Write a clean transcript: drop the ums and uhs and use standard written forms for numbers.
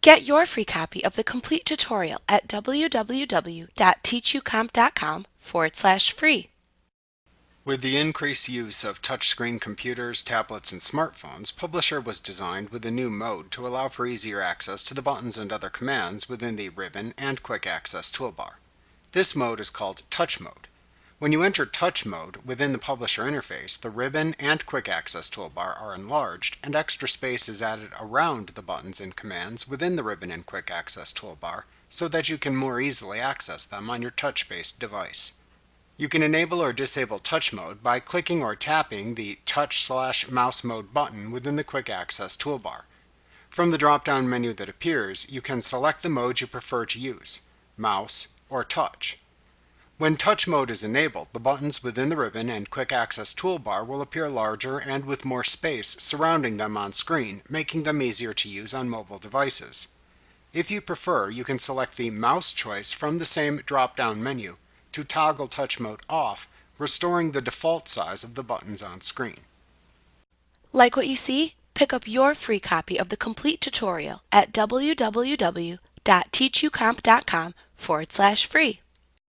Get your free copy of the complete tutorial at www.teachucomp.com/free. With the increased use of touchscreen computers, tablets, and smartphones, Publisher was designed with a new mode to allow for easier access to the buttons and other commands within the Ribbon and Quick Access toolbar. This mode is called Touch Mode. When you enter Touch Mode within the Publisher interface, the Ribbon and Quick Access toolbar are enlarged, and extra space is added around the buttons and commands within the Ribbon and Quick Access toolbar so that you can more easily access them on your touch-based device. You can enable or disable Touch Mode by clicking or tapping the Touch/Mouse Mode button within the Quick Access toolbar. From the drop-down menu that appears, you can select the mode you prefer to use, mouse or touch. When Touch Mode is enabled, the buttons within the Ribbon and Quick Access toolbar will appear larger and with more space surrounding them on screen, making them easier to use on mobile devices. If you prefer, you can select the mouse choice from the same drop-down menu to toggle Touch Mode off, restoring the default size of the buttons on screen. Like what you see? Pick up your free copy of the complete tutorial at www.teachucomp.com/free.